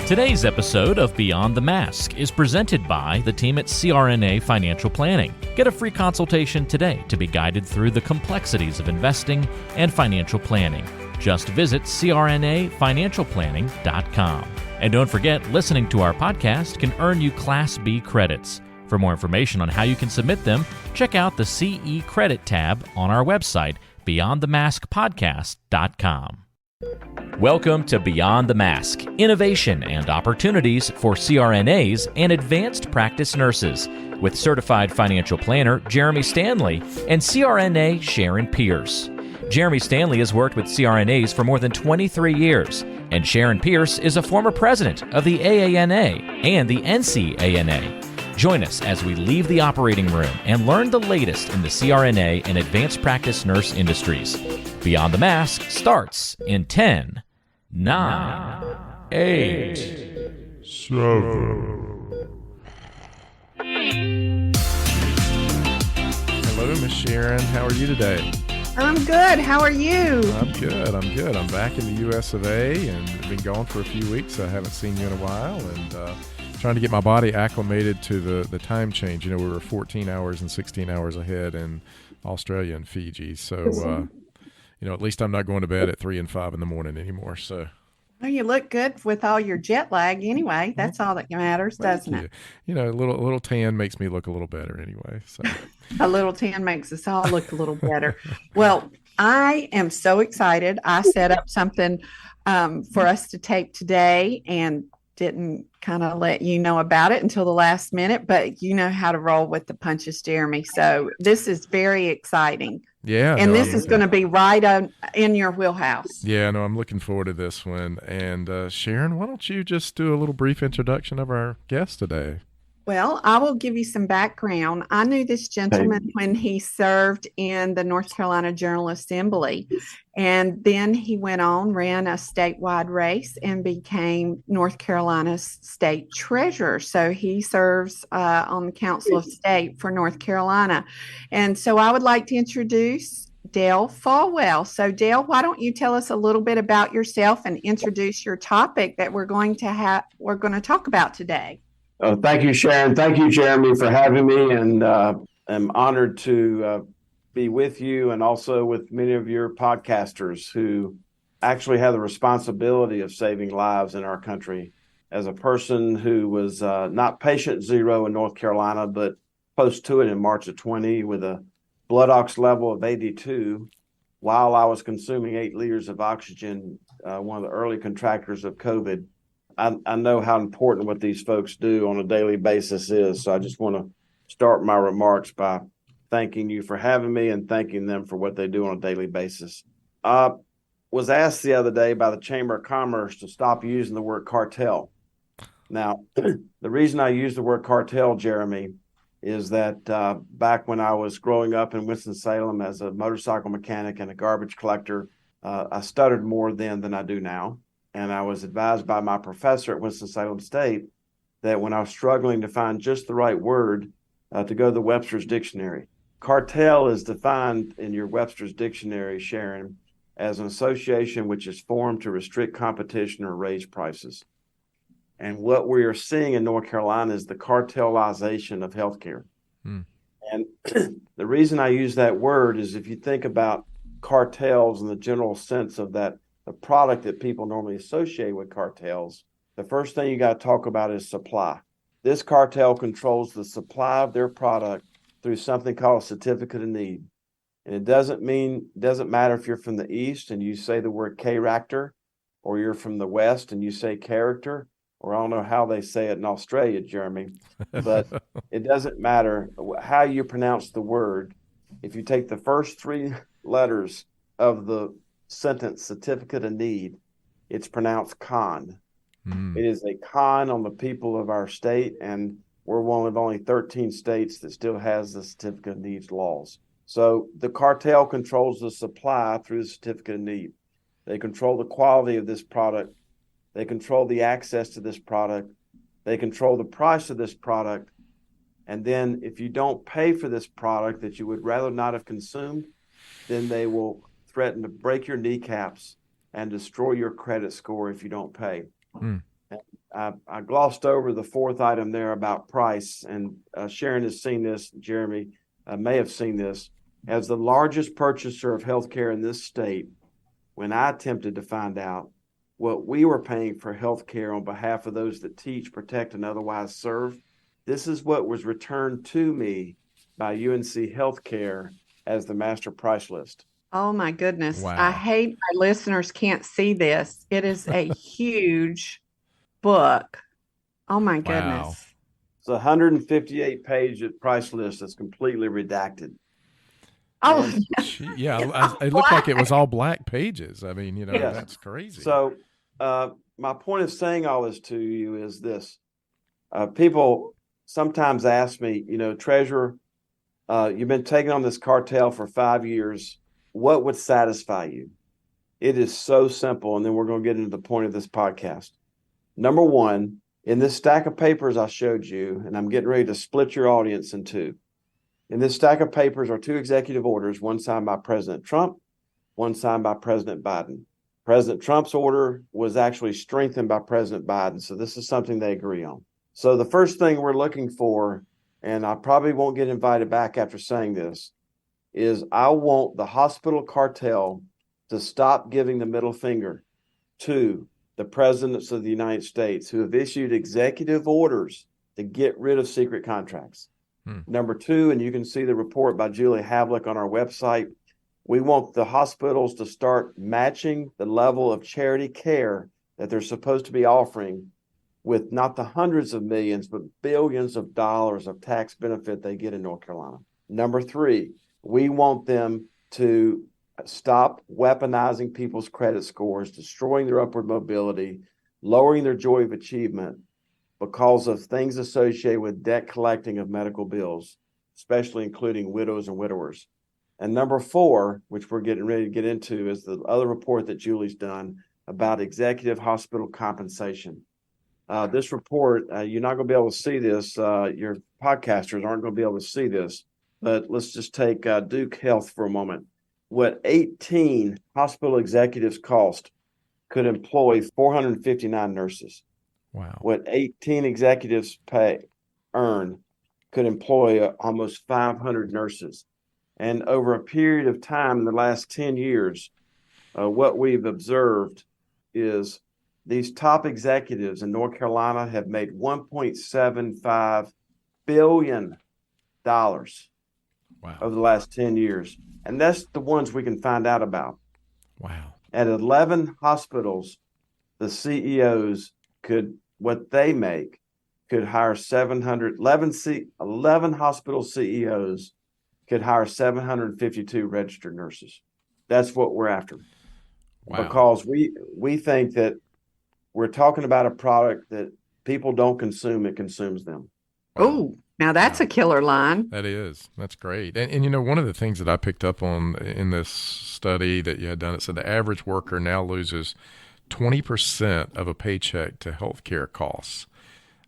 Today's episode of Beyond the Mask is presented by the team at CRNA Financial Planning. Get a free consultation today to be guided through the complexities of investing and financial planning. Just visit crnafinancialplanning.com. And don't forget, listening to our podcast can earn you Class B credits. For more information on how you can submit them, check out the CE Credit tab on our website, beyondthemaskpodcast.com. Welcome to Beyond the Mask, innovation and opportunities for CRNAs and advanced practice nurses, with certified financial planner Jeremy Stanley and CRNA Sharon Pierce. Jeremy Stanley has worked with CRNAs for more than 23 years, and Sharon Pierce is a former president of the AANA and the NCANA. Join us as we leave the operating room and learn the latest in the CRNA and advanced practice nurse industries. Beyond the Mask starts in 10, 9, 8, 7. Hello, Miss Sharon. How are you today? I'm good. How are you? I'm good. I'm back in the U.S. of A. and been gone for a few weeks. So I haven't seen you in a while, and trying to get my body acclimated to the time change. You know, we were 14 hours and 16 hours ahead in Australia and Fiji. So, at least I'm not going to bed at 3 and 5 in the morning anymore. So. Well, you look good with all your jet lag anyway. That's all that matters, doesn't it? You know, a little tan makes me look a little better anyway. So. A little tan makes us all look a little better. Well, I am so excited. I set up something for us to take today and didn't kind of let you know about it until the last minute, but you know how to roll with the punches, Jeremy. So this is very exciting. Yeah. And this is going to be right in your wheelhouse. Yeah, no, I'm looking forward to this one. And Sharon, why don't you just do a little brief introduction of our guest today? Well, I will give you some background. I knew this gentleman when he served in the North Carolina General Assembly, and then he went on, ran a statewide race, and became North Carolina's state treasurer. So he serves on the Council of State for North Carolina. And so I would like to introduce Dale Folwell. So Dale, why don't you tell us a little bit about yourself and introduce your topic that we're going to talk about today? Oh, thank you, Sharon. Thank you, Jeremy, for having me, and I'm honored to be with you and also with many of your podcasters who actually have the responsibility of saving lives in our country. As a person who was not patient zero in North Carolina, but close to it in March of 20 with a blood ox level of 82, while I was consuming 8 liters of oxygen, one of the early contractors of COVID, I know how important what these folks do on a daily basis is. So I just want to start my remarks by thanking you for having me and thanking them for what they do on a daily basis. Was asked the other day by the Chamber of Commerce to stop using the word cartel. Now, the reason I use the word cartel, Jeremy, is that back when I was growing up in Winston-Salem as a motorcycle mechanic and a garbage collector, I stuttered more then than I do now. And I was advised by my professor at Winston-Salem State that when I was struggling to find just the right word, to go to the Webster's Dictionary. Cartel is defined in your Webster's Dictionary, Sharon, as an association which is formed to restrict competition or raise prices. And what we are seeing in North Carolina is the cartelization of healthcare. And the reason I use that word is if you think about cartels in the general sense of that, the product that people normally associate with cartels, the first thing you got to talk about is supply. This cartel controls the supply of their product through something called a certificate of need. And it doesn't matter if you're from the East and you say the word character, or you're from the West and you say character, or I don't know how they say it in Australia, Jeremy, but it doesn't matter how you pronounce the word. If you take the first 3 letters of the sentence certificate of need, it's pronounced con. It is a con on the people of our state, and we're one of only 13 states that still has the certificate of needs laws. So the cartel controls the supply through the certificate of need. They control the quality of this product. They control the access to this product. They control the price of this product. And then if you don't pay for this product that you would rather not have consumed, then they will threaten to break your kneecaps and destroy your credit score if you don't pay. I glossed over the fourth item there about price, and Sharon has seen this. Jeremy may have seen this. As the largest purchaser of healthcare in this state, when I attempted to find out what we were paying for healthcare on behalf of those that teach, protect, and otherwise serve, this is what was returned to me by UNC Healthcare as the master price list. Oh my goodness. Wow. I hate my listeners can't see this. It is a huge book. Oh my Wow. goodness. It's a 158-page price list that's completely redacted. Oh, And- It looked like it was all black pages. I mean, Yes. that's crazy. So my point of saying all this to you is this. People sometimes ask me, Treasurer, you've been taking on this cartel for 5 years. What would satisfy you? It is so simple. And then we're going to get into the point of this podcast. Number one, in this stack of papers I showed you, and I'm getting ready to split your audience in two. In this stack of papers are two executive orders, one signed by President Trump, one signed by President Biden. President Trump's order was actually strengthened by President Biden. So this is something they agree on. So the first thing we're looking for, and I probably won't get invited back after saying this, is I want the hospital cartel to stop giving the middle finger to the presidents of the United States who have issued executive orders to get rid of secret contracts. Number two, and you can see the report by Julie Havlick on our website, we want the hospitals to start matching the level of charity care that they're supposed to be offering with not the hundreds of millions, but billions of dollars of tax benefit they get in North Carolina. Number three, we want them to stop weaponizing people's credit scores, destroying their upward mobility, lowering their joy of achievement because of things associated with debt collecting of medical bills, especially including widows and widowers. And number four, which we're getting ready to get into, is the other report that Julie's done about executive hospital compensation. This report, you're not going to be able to see this. Your podcasters aren't going to be able to see this, but let's just take Duke Health for a moment. What 18 hospital executives cost could employ 459 nurses. Wow. What 18 executives earn could employ almost 500 nurses. And over a period of time in the last 10 years, what we've observed is these top executives in North Carolina have made $1.75 billion over the last 10 years. And that's the ones we can find out about. Wow. At 11 hospitals, the CEOs what they make could hire 11 hospital CEOs could hire 752 registered nurses. That's what we're after. Wow. Because we think that we're talking about a product that people don't consume, it consumes them. Wow. Oh, now that's a killer line. That is. That's great. And one of the things that I picked up on in this study that you had done, it said the average worker now loses 20% of a paycheck to healthcare costs.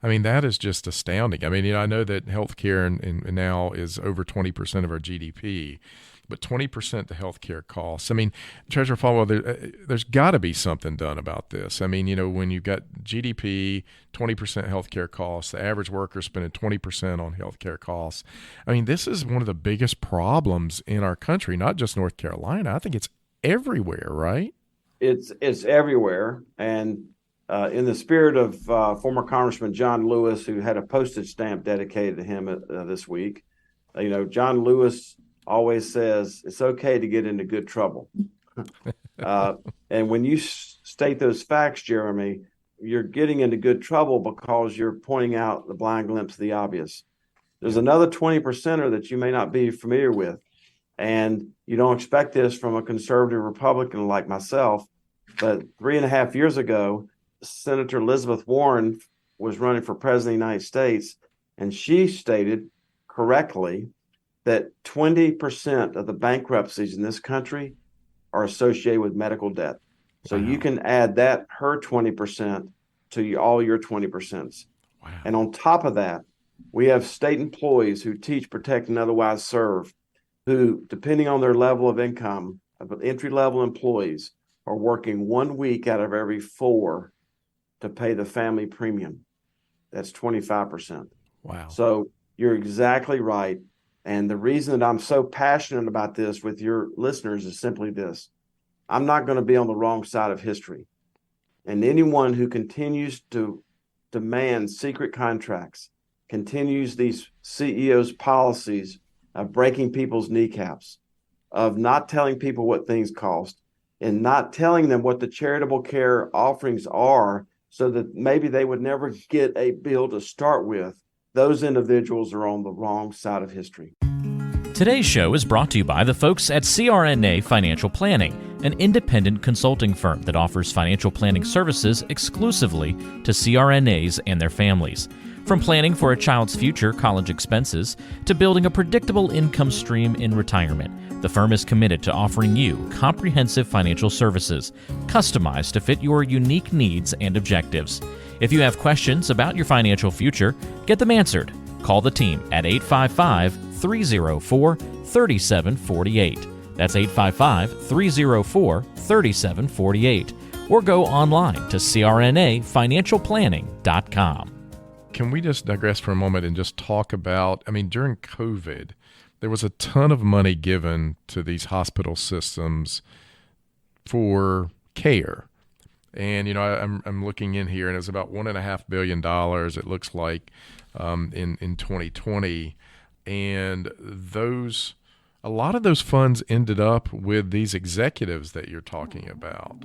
I mean, that is just astounding. I mean, I know that healthcare and now is over 20% of our GDP, but 20% to healthcare costs. I mean, Treasurer Folwell, there's got to be something done about this. I mean, when you've got GDP, 20% healthcare costs, the average worker spending 20% on healthcare costs. I mean, this is one of the biggest problems in our country, not just North Carolina. I think it's everywhere, right? It's everywhere. And in the spirit of former Congressman John Lewis, who had a postage stamp dedicated to him this week, John Lewis always says it's okay to get into good trouble. And when you state those facts, Jeremy, you're getting into good trouble because you're pointing out the blind glimpse of the obvious. There's another 20%er that you may not be familiar with. And you don't expect this from a conservative Republican like myself. But 3.5 years ago, Senator Elizabeth Warren was running for president of the United States, and she stated correctly that 20% of the bankruptcies in this country are associated with medical debt. So you can add her 20% to all your 20%. Wow. And on top of that, we have state employees who teach, protect, and otherwise serve, who, depending on their level of income, entry-level employees are working 1 week out of every 4 to pay the family premium. That's 25%. Wow. So you're exactly right. And the reason that I'm so passionate about this with your listeners is simply this. I'm not going to be on the wrong side of history. And anyone who continues to demand secret contracts, continues these CEOs' policies of breaking people's kneecaps, of not telling people what things cost, and not telling them what the charitable care offerings are so that maybe they would never get a bill to start with, those individuals are on the wrong side of history. Today's show is brought to you by the folks at CRNA Financial Planning, an independent consulting firm that offers financial planning services exclusively to CRNAs and their families. From planning for a child's future college expenses to building a predictable income stream in retirement, the firm is committed to offering you comprehensive financial services, customized to fit your unique needs and objectives. If you have questions about your financial future, get them answered. Call the team at 855-304-3748. That's 855-304-3748. Or go online to crnafinancialplanning.com. Can we just digress for a moment and just talk about, during COVID, there was a ton of money given to these hospital systems for care. And, I'm looking in here, and it's about $1.5 billion, it looks like, in 2020. And a lot of those funds ended up with these executives that you're talking about.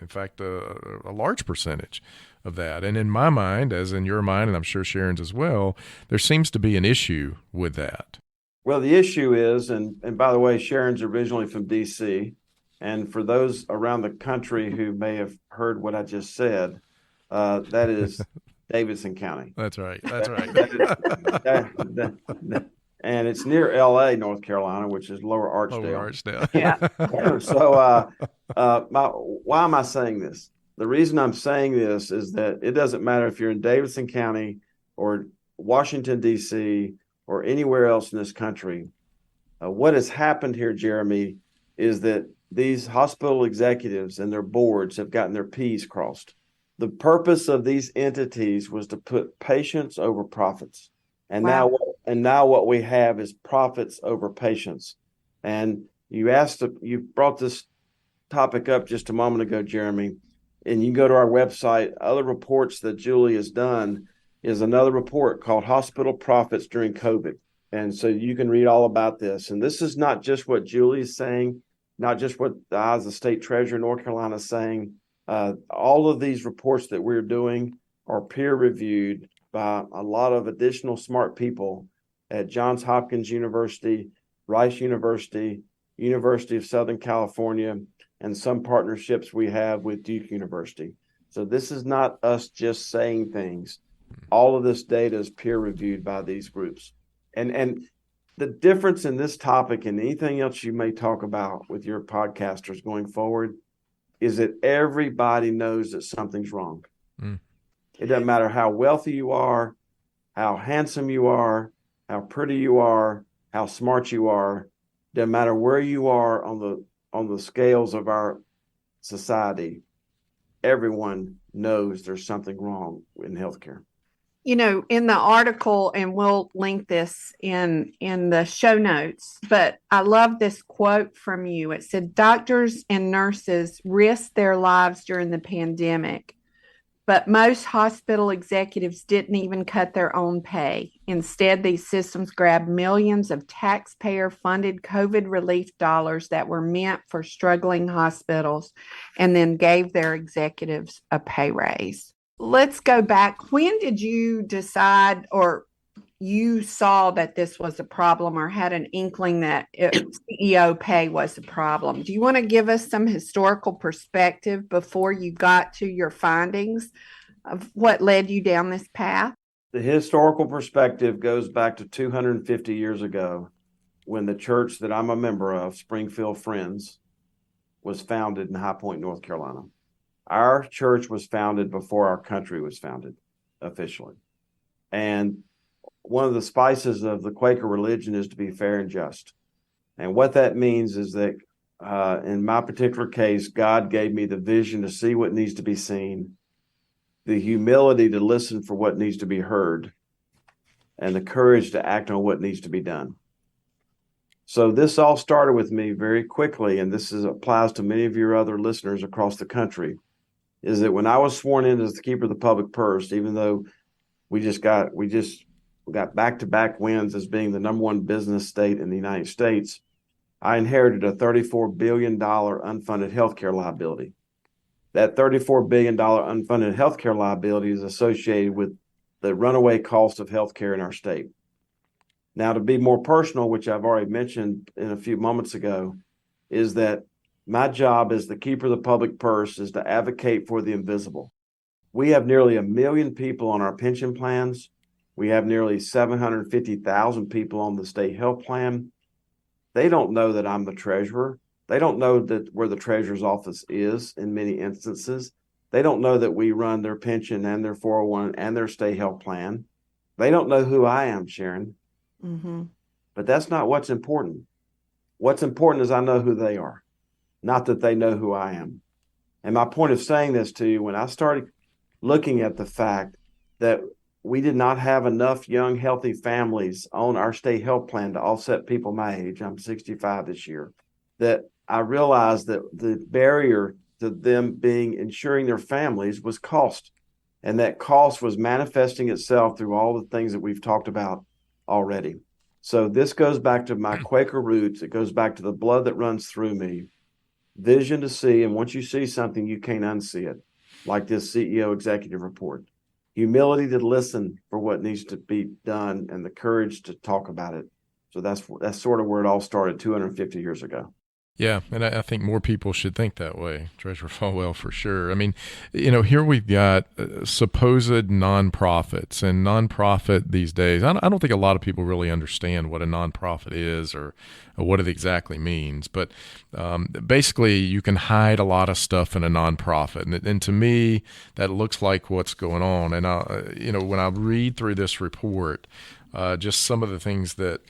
In fact, a large percentage of that. And in my mind, as in your mind, and I'm sure Sharon's as well, there seems to be an issue with that. Well, the issue is, and by the way, Sharon's originally from D.C., and for those around the country who may have heard what I just said, that is Davidson County. That's right. And it's near L.A., North Carolina, which is Lower Archdale. Yeah. So why am I saying this? The reason I'm saying this is that it doesn't matter if you're in Davidson County or Washington, D.C., or anywhere else in this country. What has happened here, Jeremy, is that these hospital executives and their boards have gotten their P's crossed. The purpose of these entities was to put patients over profits. And Wow. now what we have is profits over patients. And you brought this topic up just a moment ago, Jeremy, and you can go to our website. Other reports that Julie has done is another report called Hospital Profits During COVID. And so you can read all about this. And this is not just what Julie is saying, not just what I, as the state treasurer of North Carolina, is saying. All of these reports that we're doing are peer reviewed by a lot of additional smart people at Johns Hopkins University, Rice University, University of Southern California, and some partnerships we have with Duke University. So this is not us just saying things. All of this data is peer reviewed by these groups. And the difference in this topic and anything else you may talk about with your podcasters going forward is that everybody knows that something's wrong. Mm. It doesn't matter how wealthy you are, how handsome you are, how pretty you are, how smart you are. Doesn't matter where you are on the scales of our society. Everyone knows there's something wrong in healthcare. In the article, and we'll link this in the show notes, but I love this quote from you. It said, doctors and nurses risked their lives during the pandemic, but most hospital executives didn't even cut their own pay. Instead, these systems grabbed millions of taxpayer-funded COVID relief dollars that were meant for struggling hospitals and then gave their executives a pay raise. Let's go back. When did you decide, or you saw that this was a problem, or had an inkling that CEO pay was a problem? Do you want to give us some historical perspective before you got to your findings of what led you down this path? The historical perspective goes back to 250 years ago when the church that I'm a member of, Springfield Friends, was founded in High Point, North Carolina. Our church was founded before our country was founded officially. And one of the spices of the Quaker religion is to be fair and just. And what that means is that in my particular case, God gave me the vision to see what needs to be seen the humility to listen for what needs to be heard, and the courage to act on what needs to be done. So this all started with me very quickly, and applies to many of your other listeners across the country, is that when I was sworn in as the keeper of the public purse, even though we just got back-to-back wins as being the number one business state in the United States, I inherited a $34 billion unfunded healthcare liability. That $34 billion unfunded healthcare liability is associated with the runaway cost of healthcare in our state. Now, to be more personal, which I've already mentioned in a few moments ago, is that my job as the keeper of the public purse is to advocate for the invisible. We have nearly 1 million people on our pension plans. We have nearly 750,000 people on the state health plan. They don't know that I'm the treasurer. They don't know that where the treasurer's office is in many instances. They don't know that we run their pension and their 401 and their state health plan. They don't know who I am, Sharon. Mm-hmm. But that's not what's important. What's important is I know who they are, not that they know who I am. And my point of saying this to you, when I started looking at the fact that we did not have enough young, healthy families on our state health plan to offset people my age, I'm 65 this year, that I realized that the barrier to them insuring their families was cost. And that cost was manifesting itself through all the things that we've talked about already. So this goes back to my Quaker roots. It goes back to the blood that runs through me, vision to see. And once you see something, you can't unsee it, like this CEO executive report. Humility to listen for what needs to be done, and the courage to talk about it. So that's sort of where it all started 250 years ago. Yeah, and I think more people should think that way. Treasurer Folwell, for sure. I mean, here we've got supposed nonprofits, and nonprofit these days, I don't think a lot of people really understand what a nonprofit is or what it exactly means. But basically, you can hide a lot of stuff in a nonprofit, and to me, that looks like what's going on. And when I read through this report, just some of the things that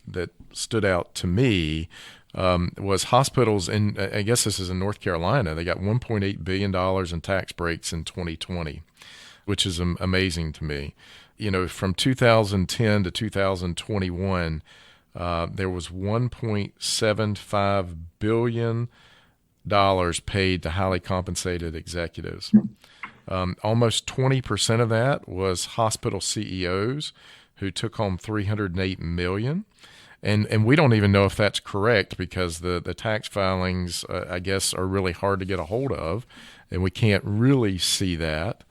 stood out to me. Was hospitals in, I guess this is in North Carolina, they got $1.8 billion in tax breaks in 2020, which is amazing to me. From 2010 to 2021, there was $1.75 billion paid to highly compensated executives. Almost 20% of that was hospital CEOs who took home $308 million. And we don't even know if that's correct because the tax filings, I guess, are really hard to get a hold of, and we can't really see that.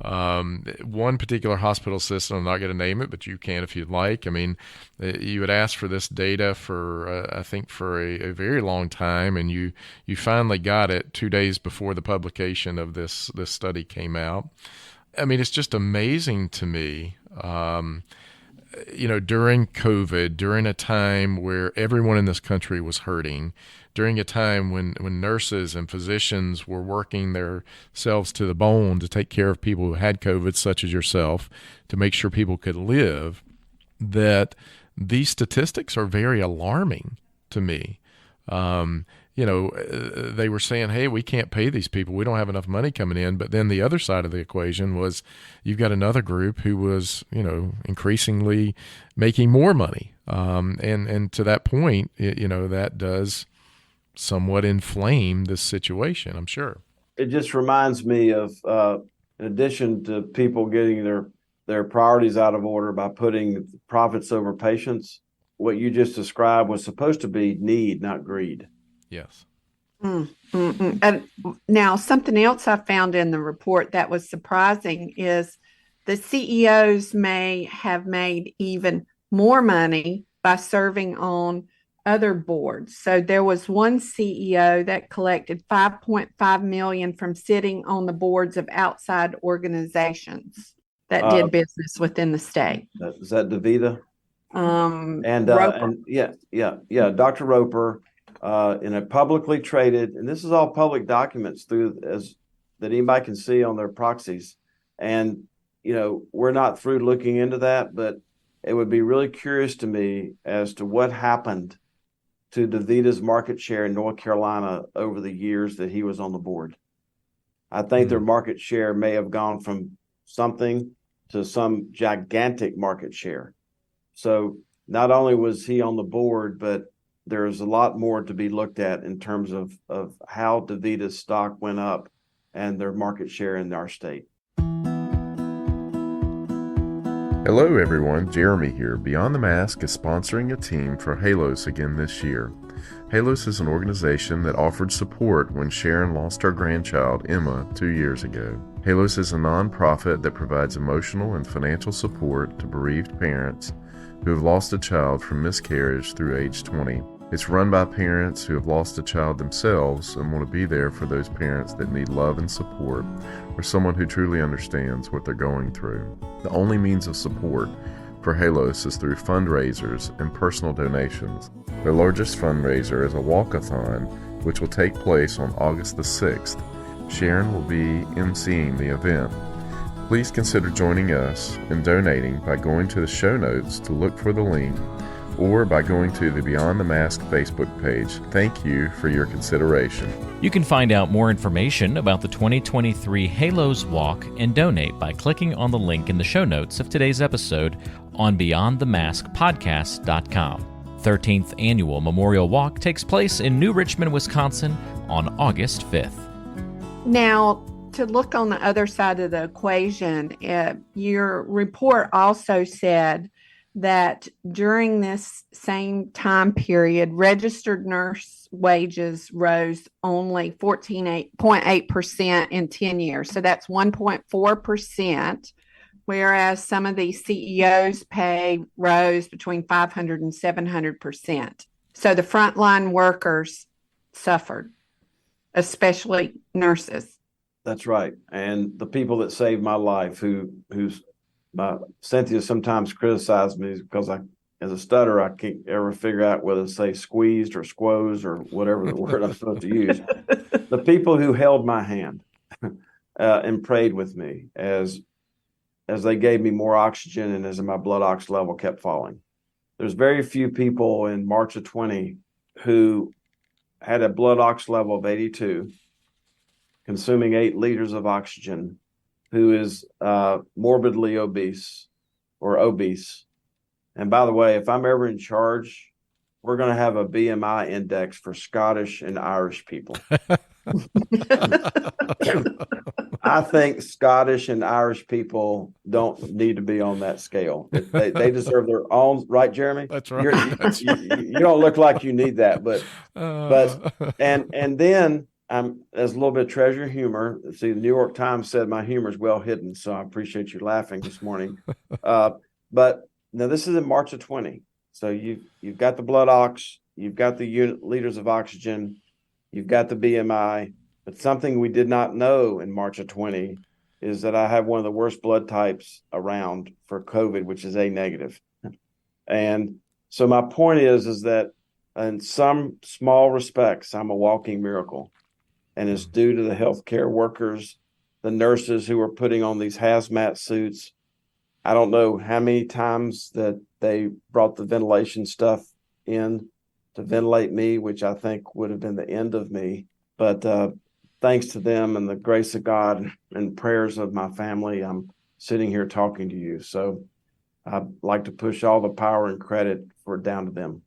One particular hospital system, I'm not going to name it, but you can if you'd like. I mean, you had asked for this data for, I think, for a very long time, and you finally got it 2 days before the publication of this study came out. I mean, it's just amazing to me. During COVID, during a time where everyone in this country was hurting, during a time when nurses and physicians were working themselves to the bone to take care of people who had COVID, such as yourself, to make sure people could live, that these statistics are very alarming to me. They were saying, hey, we can't pay these people. We don't have enough money coming in. But then the other side of the equation was you've got another group who was, increasingly making more money. And to that point, that does somewhat inflame this situation, I'm sure. It just reminds me of, in addition to people getting their priorities out of order by putting profits over patients, what you just described was supposed to be need, not greed. Yes. And now something else I found in the report that was surprising is the CEOs may have made even more money by serving on other boards. So there was one CEO that collected $5.5 million from sitting on the boards of outside organizations that did business within the state. Is that DaVita? Dr. Roper. In a publicly traded, and this is all public documents that anybody can see on their proxies. And, we're not through looking into that, but it would be really curious to me as to what happened to DaVita's market share in North Carolina over the years that he was on the board. I think their market share may have gone from something to some gigantic market share. So not only was he on the board, but there's a lot more to be looked at in terms of how DaVita's stock went up and their market share in our state. Hello everyone, Jeremy here. Beyond the Mask is sponsoring a team for Halos again this year. Halos is an organization that offered support when Sharon lost her grandchild, Emma, 2 years ago. Halos is a nonprofit that provides emotional and financial support to bereaved parents who have lost a child from miscarriage through age 20. It's run by parents who have lost a child themselves and want to be there for those parents that need love and support, or someone who truly understands what they're going through. The only means of support for Halos is through fundraisers and personal donations. Their largest fundraiser is a walkathon, which will take place on August the 6th. Sharon will be emceeing the event. Please consider joining us and donating by going to the show notes to look for the link, or by going to the Beyond the Mask Facebook page. Thank you for your consideration. You can find out more information about the 2023 Halos Walk and donate by clicking on the link in the show notes of today's episode on beyondthemaskpodcast.com. 13th Annual Memorial Walk takes place in New Richmond, Wisconsin on August 5th. Now, to look on the other side of the equation, your report also said that during this same time period, registered nurse wages rose only 14.8% in 10 years. So that's 1.4%, whereas some of these CEOs' pay rose between 500 and 700%. So the frontline workers suffered, especially nurses. That's right. And the people that saved my life, who's Cynthia sometimes criticized me because as a stutter, I can't ever figure out whether to say squeezed or squoze or whatever the word I'm supposed to use. The people who held my hand and prayed with me as they gave me more oxygen and as my blood ox level kept falling. There's very few people in March of 20 who had a blood ox level of 82, consuming 8 liters of oxygen, who is morbidly obese or obese. And by the way, if I'm ever in charge, we're going to have a BMI index for Scottish and Irish people. I think Scottish and Irish people don't need to be on that scale. They deserve their own, right, Jeremy? That's right. You don't look like you need that, but and then there's a little bit of treasure humor. See, the New York Times said my humor is well hidden, so I appreciate you laughing this morning. But now this is in March of 20. So you've got the blood ox, you've got the unit liters of oxygen, you've got the BMI. But something we did not know in March of 20 is that I have one of the worst blood types around for COVID, which is A negative. And so my point is that in some small respects, I'm a walking miracle. And it's due to the healthcare workers, the nurses who are putting on these hazmat suits. I don't know how many times that they brought the ventilation stuff in to ventilate me, which I think would have been the end of me. But thanks to them and the grace of God and prayers of my family, I'm sitting here talking to you. So I'd like to push all the power and credit down to them.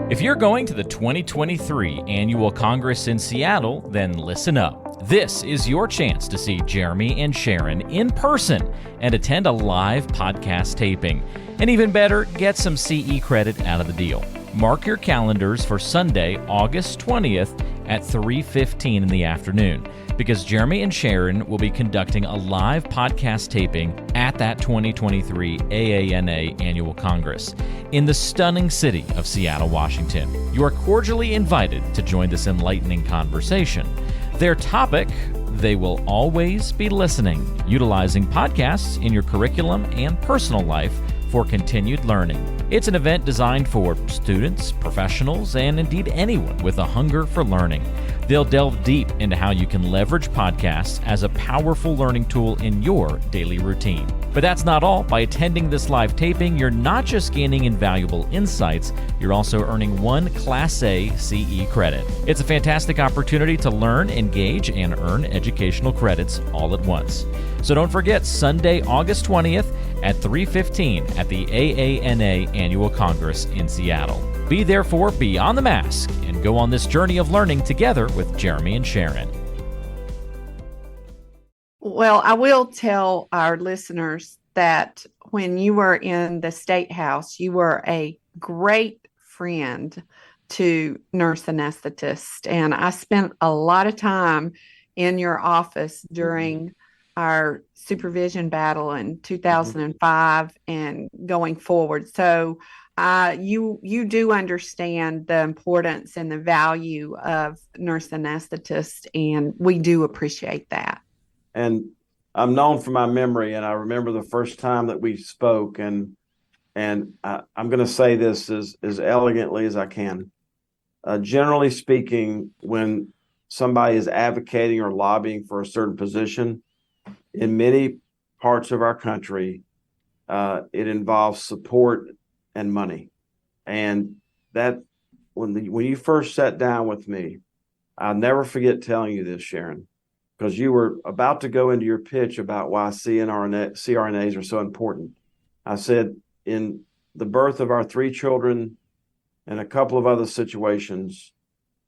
If you're going to the 2023 Annual Congress in Seattle, then listen up. This is your chance to see Jeremy and Sharon in person and attend a live podcast taping. And even better, get some CE credit out of the deal. Mark your calendars for Sunday, August 20th at 3:15 in the afternoon, because Jeremy and Sharon will be conducting a live podcast taping at that 2023 AANA Annual Congress in the stunning city of Seattle, Washington. You are cordially invited to join this enlightening conversation. Their topic: they will always be listening, utilizing podcasts in your curriculum and personal life for continued learning. It's an event designed for students, professionals, and indeed anyone with a hunger for learning. They'll delve deep into how you can leverage podcasts as a powerful learning tool in your daily routine. But that's not all. By attending this live taping, you're not just gaining invaluable insights, you're also earning 1 Class A CE credit. It's a fantastic opportunity to learn, engage, and earn educational credits all at once. So don't forget, Sunday, August 20th at 3:15 at the AANA Annual Congress in Seattle. Be there for Beyond the Mask and go on this journey of learning together with Jeremy and Sharon. Well, I will tell our listeners that when you were in the State House, you were a great friend to nurse anesthetists. And I spent a lot of time in your office during our supervision battle in 2005 and going forward. So you do understand the importance and the value of nurse anesthetists, and we do appreciate that. And I'm known for my memory, and I remember the first time that we spoke, and I'm going to say this as elegantly as I can. Generally speaking, when somebody is advocating or lobbying for a certain position, in many parts of our country, it involves support and money. And that when you first sat down with me, I'll never forget telling you this, Sharon, because you were about to go into your pitch about why CRNAs are so important. I said, in the birth of our 3 children and a couple of other situations,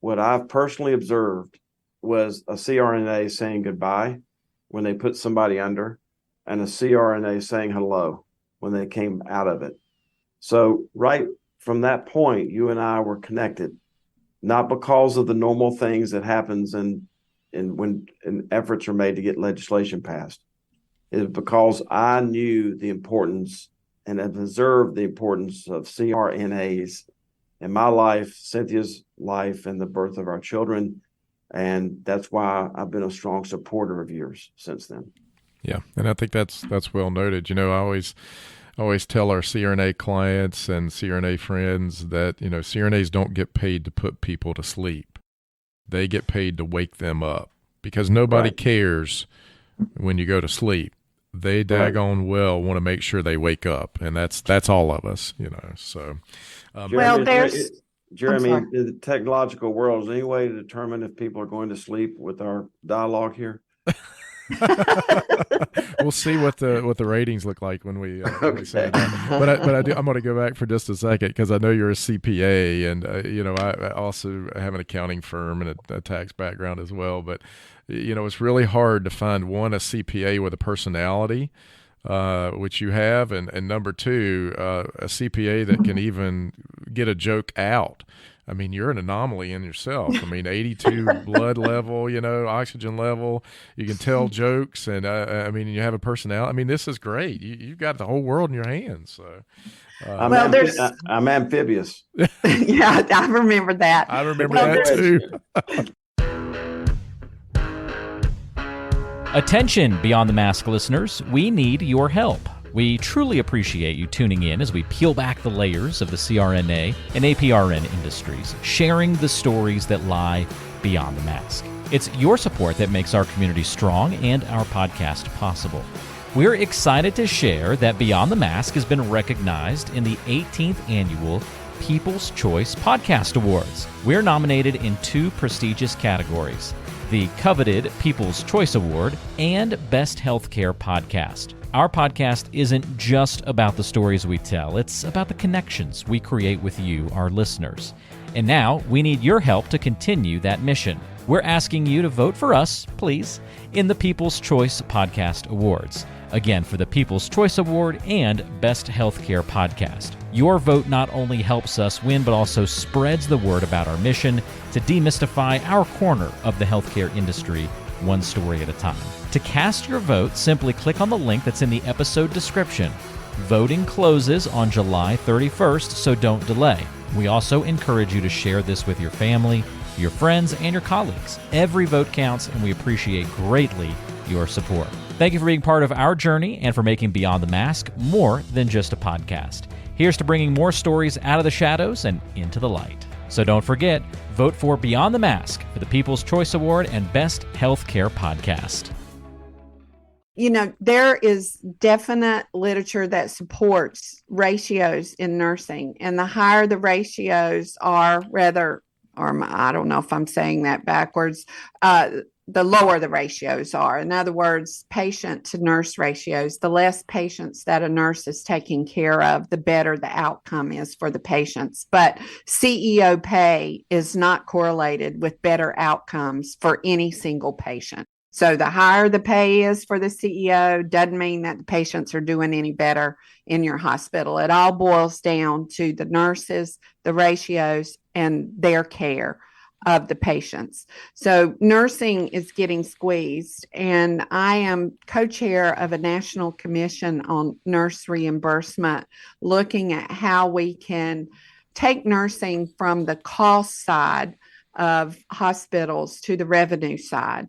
what I've personally observed was a CRNA saying goodbye when they put somebody under, and a CRNA saying hello when they came out of it. So right from that point, you and I were connected, not because of the normal things that happens when efforts are made to get legislation passed. It is because I knew the importance and have observed the importance of CRNAs in my life, Cynthia's life, and the birth of our children. And that's why I've been a strong supporter of yours since then. Yeah, and I think that's well noted. I always tell our CRNA clients and CRNA friends that, CRNAs don't get paid to put people to sleep. They get paid to wake them up, because nobody cares when you go to sleep. They daggone well want to make sure they wake up, and that's all of us, So, Jeremy, in the technological world, is there any way to determine if people are going to sleep with our dialogue here? We'll see what the ratings look like when we say that. But I'm going to go back for just a second, because I know you're a CPA, and I also have an accounting firm and a tax background as well. But it's really hard to find, one, a CPA with a personality, which you have, and number 2, a CPA that can even get a joke out. I mean, you're an anomaly in yourself. I mean, 82 blood level, oxygen level. You can tell jokes, and you have a personality. I mean, this is great. You've got the whole world in your hands. So, I'm amphibious. Yeah, I remember that. I remember that too. Attention, Beyond the Mask listeners, we need your help. We truly appreciate you tuning in as we peel back the layers of the CRNA and APRN industries, sharing the stories that lie beyond the mask. It's your support that makes our community strong and our podcast possible. We're excited to share that Beyond the Mask has been recognized in the 18th Annual People's Choice Podcast Awards. We're nominated in 2 prestigious categories: the coveted People's Choice Award and Best Healthcare Podcast. Our podcast isn't just about the stories we tell, it's about the connections we create with you, our listeners. And now we need your help to continue that mission. We're asking you to vote for us, please, in the People's Choice Podcast Awards. Again, for the People's Choice Award and Best Healthcare Podcast. Your vote not only helps us win, but also spreads the word about our mission to demystify our corner of the healthcare industry, one story at a time. To cast your vote, simply click on the link that's in the episode description. Voting closes on July 31st, so don't delay. We also encourage you to share this with your family, your friends, and your colleagues. Every vote counts, and we appreciate greatly your support. Thank you for being part of our journey and for making Beyond the Mask more than just a podcast. Here's to bringing more stories out of the shadows and into the light. So don't forget, vote for Beyond the Mask for the People's Choice Award and Best Healthcare Podcast. You know, there is definite literature that supports ratios in nursing, and the higher the ratios are, I don't know if I'm saying that backwards, the lower the ratios are. In other words, patient to nurse ratios, the less patients that a nurse is taking care of, the better the outcome is for the patients. But CEO pay is not correlated with better outcomes for any single patient. So the higher the pay is for the CEO doesn't mean that the patients are doing any better in your hospital. It all boils down to the nurses, the ratios, and their care of the patients. So nursing is getting squeezed, and I am co-chair of a national commission on nurse reimbursement, looking at how we can take nursing from the cost side of hospitals to the revenue side.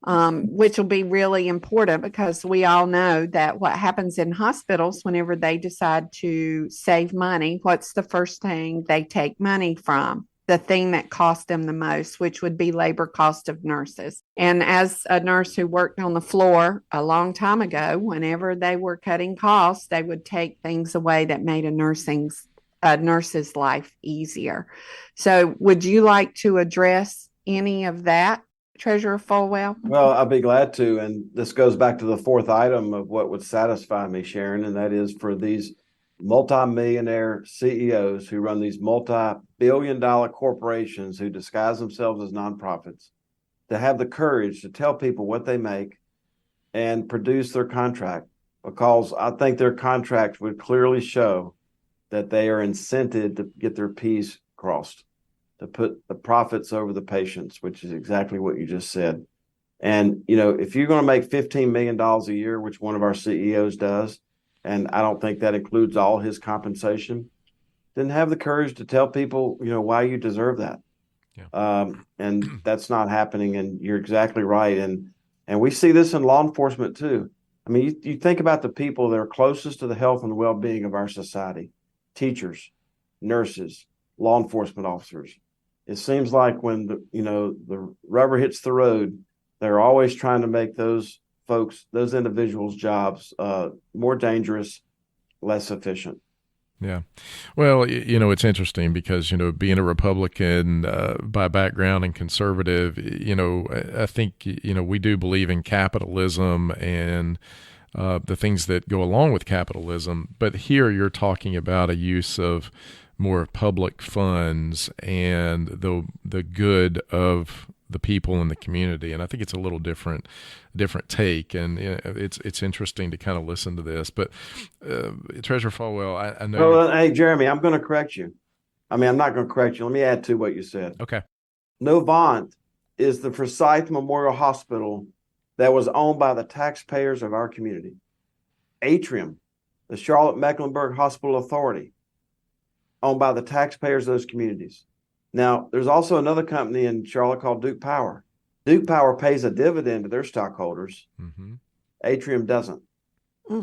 Which will be really important, because we all know that what happens in hospitals whenever they decide to save money, what's the first thing they take money from? The thing that costs them the most, which would be labor cost of nurses. And as a nurse who worked on the floor a long time ago, whenever they were cutting costs, they would take things away that made a nurse's life easier. So would you like to address any of that, Treasurer Folwell? Well, I'll be glad to. And this goes back to the fourth item of what would satisfy me, Sharon, and that is for these multimillionaire CEOs who run these multi-billion-dollar corporations who disguise themselves as nonprofits to have the courage to tell people what they make and produce their contract, because I think their contract would clearly show that they are incented to get their P's crossed, to put the profits over the patients, which is exactly what you just said. And, you know, if you're going to make $15 million a year, which one of our CEOs does, and I don't think that includes all his compensation, then have the courage to tell people, you know, why you deserve that. Yeah. And that's not happening. And you're exactly right. And we see this in law enforcement too. I mean, you think about the people that are closest to the health and well-being of our society: teachers, nurses, law enforcement officers. It seems like when the rubber hits the road, they're always trying to make those individuals' jobs more dangerous, less efficient. Yeah. Well, you know, it's interesting because, you know, being a Republican by background and conservative, you know, I think, you know, we do believe in capitalism and the things that go along with capitalism. But here you're talking about a use of more public funds and the good of the people in the community, and I think it's a little different take, and you know, it's interesting to kind of listen to this. But Treasurer Folwell, I know. Well, hey Jeremy, I'm going to correct you. I mean, I'm not going to correct you. Let me add to what you said. Okay. Novant is the Forsyth Memorial Hospital that was owned by the taxpayers of our community. Atrium, the Charlotte Mecklenburg Hospital Authority, owned by the taxpayers of those communities. Now, there's also another company in Charlotte called Duke Power. Duke Power pays a dividend to their stockholders. Mm-hmm. Atrium doesn't.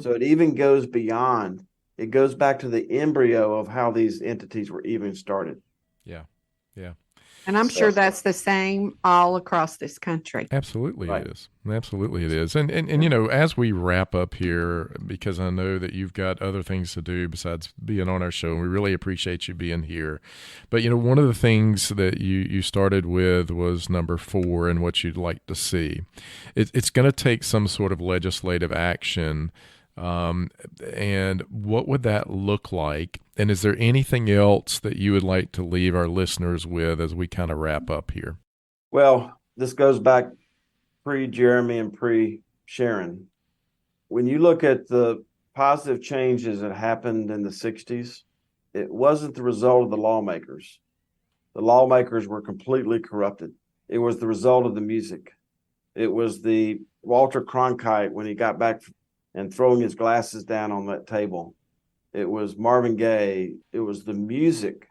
So it even goes beyond. It goes back to the embryo of how these entities were even started. Yeah, yeah. And I'm sure that's the same all across this country. Absolutely right. It is. Absolutely it is. And you know, as we wrap up here, because I know that you've got other things to do besides being on our show, and we really appreciate you being here. But, you know, one of the things that you started with was number 4 and what you'd like to see. It's going to take some sort of legislative action. And what would that look like? And is there anything else that you would like to leave our listeners with as we kind of wrap up here? Well, this goes back pre-Jeremy and pre-Sharon. When you look at the positive changes that happened in the 60s, it wasn't the result of the lawmakers. The lawmakers were completely corrupted. It was the result of the music. It was the Walter Cronkite when he got back and throwing his glasses down on that table. It was Marvin Gaye. It was the music.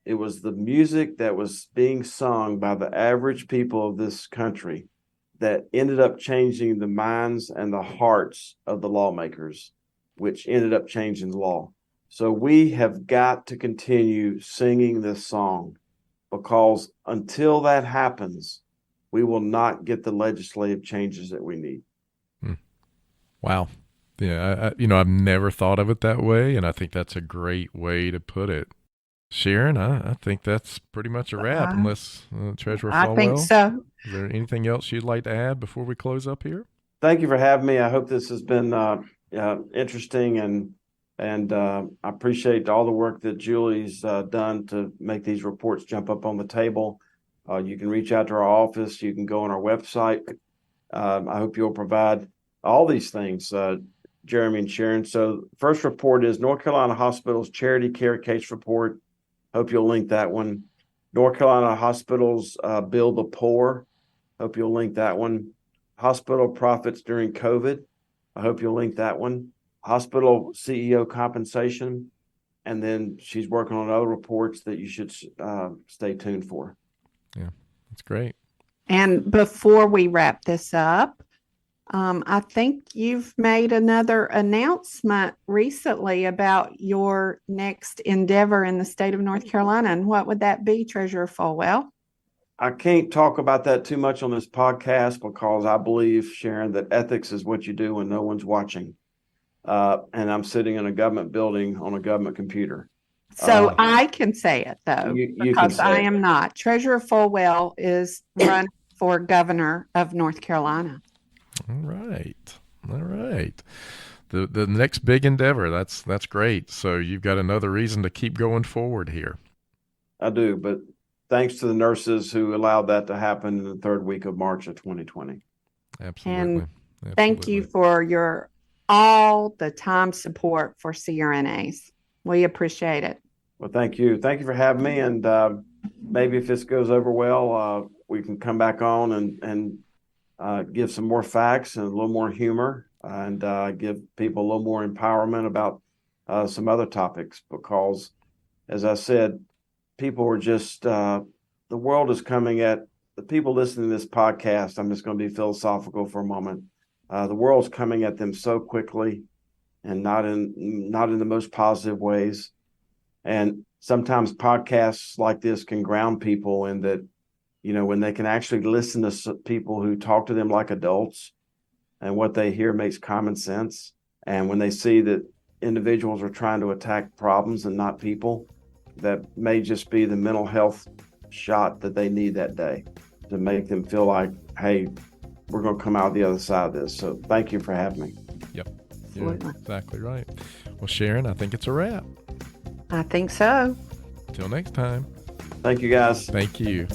It was the music that was being sung by the average people of this country that ended up changing the minds and the hearts of the lawmakers, which ended up changing the law. So we have got to continue singing this song, because until that happens, we will not get the legislative changes that we need. Wow. Yeah, I've never thought of it that way, and I think that's a great way to put it. Sharon, I think that's pretty much a wrap, unless Treasurer Folwell. I think so. Is there anything else you'd like to add before we close up here? Thank you for having me. I hope this has been interesting, and I appreciate all the work that Julie's done to make these reports jump up on the table. You can reach out to our office. You can go on our website. I hope you'll provide all these things, Jeremy and Sharon. So first report is North Carolina Hospitals Charity Care Case Report. Hope you'll link that one. North Carolina Hospitals Bill the Poor. Hope you'll link that one. Hospital profits during COVID. I hope you'll link that one. Hospital CEO compensation. And then she's working on other reports that you should stay tuned for. Yeah, that's great. And before we wrap this up, I think you've made another announcement recently about your next endeavor in the state of North Carolina. And what would that be, Treasurer Folwell? I can't talk about that too much on this podcast, because I believe, Sharon, that ethics is what you do when no one's watching. And I'm sitting in a government building on a government computer. So I can say it, though, you because I am not. Treasurer Folwell is running for governor of North Carolina. All right. The next big endeavor. That's great. So you've got another reason to keep going forward here. I do, but thanks to the nurses who allowed that to happen in the third week of March of 2020. Absolutely. And thank you for all the time support for CRNAs. We appreciate it. Well, thank you. Thank you for having me. And maybe if this goes over well, we can come back on and give some more facts and a little more humor, and give people a little more empowerment about some other topics, because, as I said, people are just, the world is coming at the people listening to this podcast. I'm just going to be philosophical for a moment. The world's coming at them so quickly, and not in the most positive ways. And sometimes podcasts like this can ground people in that, when they can actually listen to people who talk to them like adults, and what they hear makes common sense. And when they see that individuals are trying to attack problems and not people, that may just be the mental health shot that they need that day to make them feel like, hey, we're going to come out the other side of this. So thank you for having me. Yep. Yeah, exactly right. Well, Sharon, I think it's a wrap. I think so. Till next time. Thank you, guys. Thank you.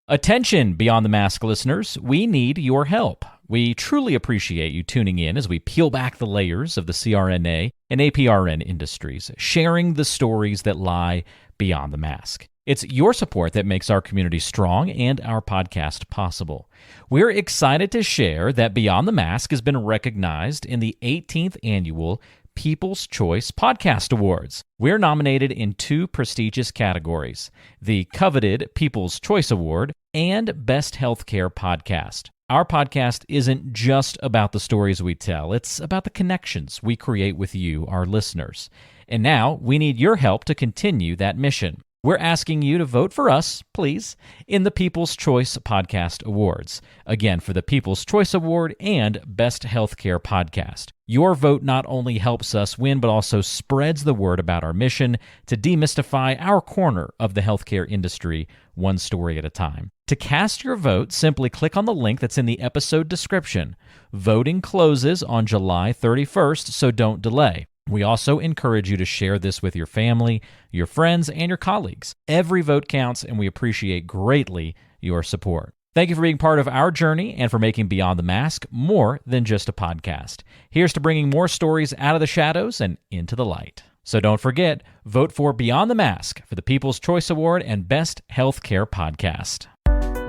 Attention, Beyond the Mask listeners, we need your help. We truly appreciate you tuning in as we peel back the layers of the CRNA and APRN industries, sharing the stories that lie beyond the mask. It's your support that makes our community strong and our podcast possible. We're excited to share that Beyond the Mask has been recognized in the 18th Annual People's Choice Podcast Awards. We're nominated in 2 prestigious categories, the coveted People's Choice Award and Best Healthcare Podcast. Our podcast isn't just about the stories we tell, it's about the connections we create with you, our listeners. And now we need your help to continue that mission. We're asking you to vote for us, please, in the People's Choice Podcast Awards. Again, for the People's Choice Award and Best Healthcare Podcast. Your vote not only helps us win, but also spreads the word about our mission to demystify our corner of the healthcare industry, one story at a time. To cast your vote, simply click on the link that's in the episode description. Voting closes on July 31st, so don't delay. We also encourage you to share this with your family, your friends, and your colleagues. Every vote counts, and we appreciate greatly your support. Thank you for being part of our journey and for making Beyond the Mask more than just a podcast. Here's to bringing more stories out of the shadows and into the light. So don't forget, vote for Beyond the Mask for the People's Choice Award and Best Healthcare Podcast.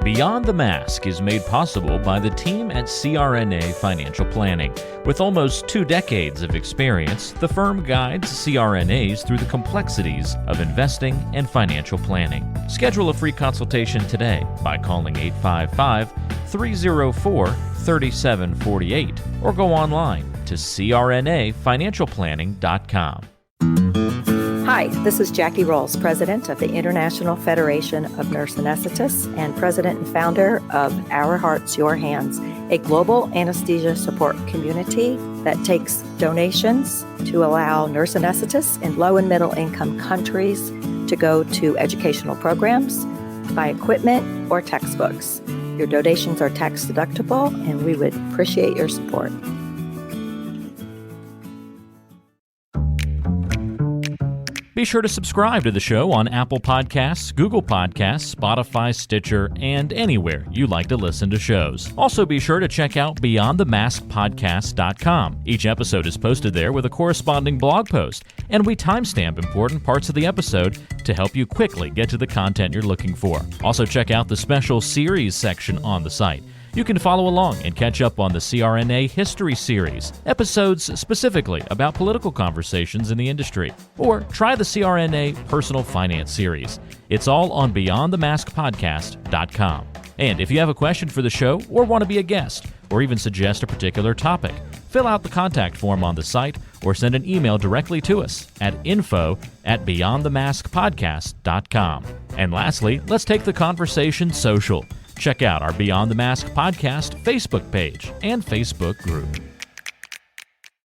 Beyond the Mask is made possible by the team at CRNA Financial Planning. With almost 2 decades of experience, the firm guides CRNAs through the complexities of investing and financial planning. Schedule a free consultation today by calling 855 304-3748 or go online to crnafinancialplanning.com. Hi, this is Jackie Rolls, President of the International Federation of Nurse Anesthetists and President and founder of Our Hearts, Your Hands, a global anesthesia support community that takes donations to allow nurse anesthetists in low and middle income countries to go to educational programs, to buy equipment or textbooks. Your donations are tax deductible, and we would appreciate your support. Be sure to subscribe to the show on Apple Podcasts, Google Podcasts, Spotify, Stitcher, and anywhere you like to listen to shows. Also be sure to check out BeyondTheMaskPodcast.com. Each episode is posted there with a corresponding blog post, and we timestamp important parts of the episode to help you quickly get to the content you're looking for. Also check out the special series section on the site. You can follow along and catch up on the CRNA History Series, episodes specifically about political conversations in the industry, or try the CRNA Personal Finance Series. It's all on BeyondTheMaskPodcast.com. And if you have a question for the show or want to be a guest, or even suggest a particular topic, fill out the contact form on the site or send an email directly to us at info@BeyondTheMaskPodcast.com. And lastly, let's take the conversation social. Check out our Beyond the Mask podcast Facebook page and Facebook group.